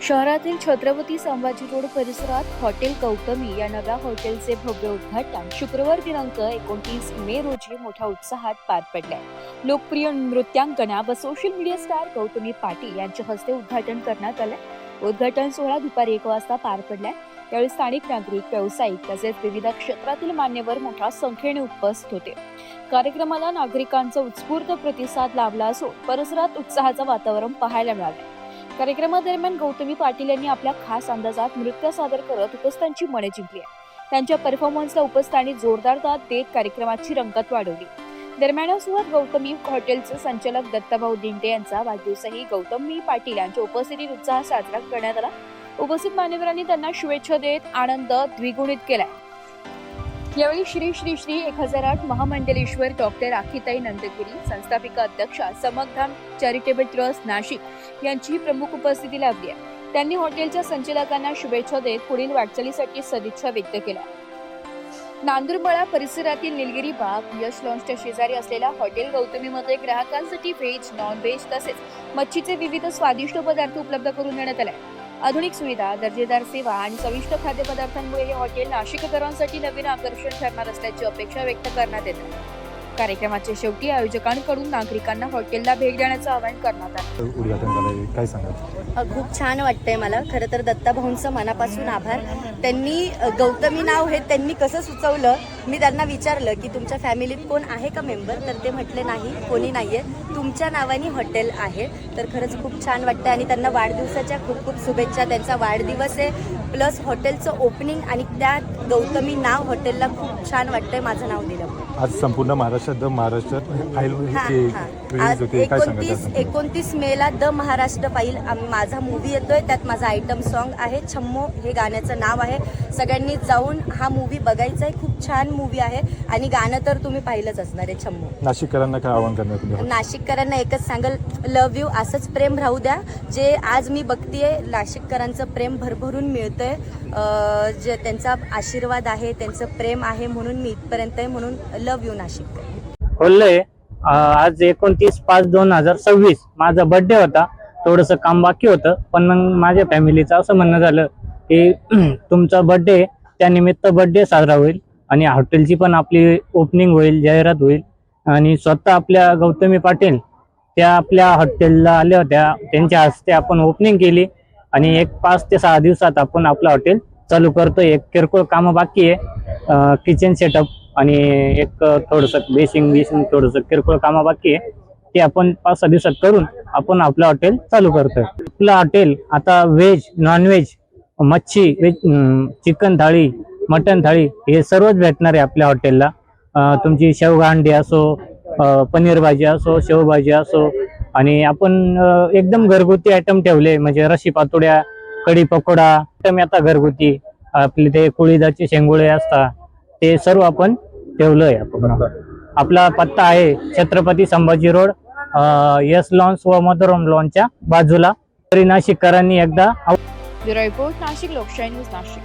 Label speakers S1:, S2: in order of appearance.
S1: शहरातील छत्रपती संभाजी रोड परिसरात हॉटेल गौतमी या नव्या हॉटेलचे भव्य उद्घाटन शुक्रवार दिनांक 29 मे रोजी मोठ्या उत्साहात पार पडले। लोकप्रिय नृत्यांगना व social media star Gautami Patil यांच्या हस्ते उद्घाटन करण्यात आले। उद्घाटन सोहळा दुपारी 1 वाजता पार पडला। यावेळी स्थानिक नागरिक, व्यावसायिक तसेच विविध क्षेत्रातील मान्यवर मोठ्या संख्येने उपस्थित होते। कार्यक्रमाला नागरिकांचा उत्स्फूर्त प्रतिसाद लाभला असून परिसरात उत्साहाचं वातावरण पाहायला मिळाले। कार्यक्रमादरम्यान गौतमी पाटील यांनी आपल्या खास अंदाजात नृत्य सादर करत उपस्थितांची मने जिंकली। त्यांच्या परफॉर्मन्सला उपस्थितांनी जोरदार दाद देत कार्यक्रमाची रंगत वाढवली। दरम्यान यासोबत गौतमी हॉटेलचे संचालक दत्ताभाऊ दिंडे यांचा वाढदिवसही गौतमी पाटील यांच्या उपस्थितीत उत्साहात साजरा करण्यात आला। उपस्थित मान्यवरांनी त्यांना शुभेच्छा देत आनंद द्विगुणित केला। यावेळी श्री श्री श्री 1008 महामंडलेश्वर डॉक्टर आखीताई नंदगिरी, संस्थापिका अध्यक्षा समकधाम चॅरिटेबल ट्रस्ट नाशिक यांची प्रमुख उपस्थिती लाभली आहे। त्यांनी हॉटेलच्या संचालकांना शुभेच्छा देत पुढील वाटचालीसाठी सदिच्छा व्यक्त केल्या। नांदुरबाळा परिसरातील निलगिरी बाग यश लॉन्सच्या शेजारी असलेल्या हॉटेल गौतमीमध्ये ग्राहकांसाठी व्हेज, नॉन व्हेज तसेच मच्छीचे विविध स्वादिष्ट पदार्थ उपलब्ध करून देण्यात आले। आधुनिक सुविधा, दर्जेदार सेवा आणि चविष्ट खाद्यपदार्थांमुळे हे हॉटेल नाशिककरांसाठी नवीन आकर्षण ठरणार असल्याची अपेक्षा व्यक्त करण्यात येते। कार्यक्रमाच्या शेवटी आयोजकांकडून नागरिकांना हॉटेलला भेट देण्याचं आवाहन करण्यात आलं।
S2: उद्घाटन झालं, काय सांगाल?
S3: खूप छान वाटतंय मला। खरं तर दत्ताभाऊंचं मनापासून आभार। त्यांनी गौतमी नाव हे त्यांनी कसं सुचवलं, मी त्यांना विचारलं की तुमच्या फॅमिलीत कोण आहे का मेंबर, तर ते म्हटले नाही, कोणी नाहीये, तुमच्या नावाने हॉटेल आहे। तर खरंच खूप छान वाटतंय आणि त्यांना वाढदिवसाच्या खूप खूप शुभेच्छा। त्यांचा वाढदिवस आहे प्लस हॉटेलचं ओपनिंग आणि त्यात गौतमी नाव हॉटेलला खूप छान वाटतंय माझं नाव दिलं।
S2: आज संपूर्ण महाराष्ट्रात फाईल
S3: आज 29 मेला द महाराष्ट्र फाईल माझा मूवी येतोय। त्यात माझा आयटम सॉन्ग आहे छम्मो, हे गाण्याचं नाव आहे। सगळ्यांनी जाऊन हा मूवी बघायचा आहे। खूप छान मूवी आहे आणि गाणं तर तुम्ही पाहिलंच असणार आहे छम्मो।
S2: नाशिककरांना काय आवाहन करणार?
S3: नाशिककरांना एकच सांगल, लव्ह यू, असंच प्रेम राहू द्या। जे आज मी बघतेय नाशिककरांचं प्रेम भरभरून मिळतंय, जे त्यांचा आशीर्वाद आहे, त्यांचं प्रेम आहे, म्हणून मी इथपर्यंत आहे। म्हणून लव्ह यू नाशिक।
S4: बोललोय आज 29/5/2026 माझा बर्थडे होता। थोडंसं काम बाकी होतं, पण मग माझ्या फॅमिलीचं असं म्हणणं झालं की तुमचा बर्थडे त्यानिमित्त बर्थडे साजरा होईल आणि हॉटेलची पण आपली ओपनिंग होईल, जाहिरात होईल आणि स्वतः आपल्या गौतमी पाटील त्या आपल्या हॉटेलला आल्या होत्या। त्यांच्या हस्ते आपण ओपनिंग केली आणि 5 ते 6 दिवसात आपण आपलं हॉटेल चालू करतोय। एक किरकोळ कामं बाकी आहे, किचन सेटअप आणि एक थोडंसं बेसिंग थोडंसं किरकोळ कामं बाकी आहे, ते आपण 5-6 दिवसात करून आपण आपलं हॉटेल चालू करतोय। आपलं हॉटेल आता व्हेज, नॉन व्हेज, मच्छी, चिकन थाळी, मटन थाळी हे सर्वच भेटणार आहे आपल्या हॉटेलला। तुमची शेवगा अंडी असो, पनीर भाजी असो, शेवभाजी असो आणि आपण एकदम घरगुती आयटम ठेवले, म्हणजे रशी पातोड्या, कढी पकोडा आयटम आता घरगुती, आपले ते कुळीदाचे शेंगुळे असतात ते सर्व आपण ठेवलंय। आपला पत्ता आहे छत्रपती संभाजी रोड, यस लॉन्स व मधुरम लॉन्सच्या बाजूला। तरी नाशिककरांनी एकदा
S1: ब्युरो रिपोर्ट, नाशिक लोकशाही न्यूज, नाशिक।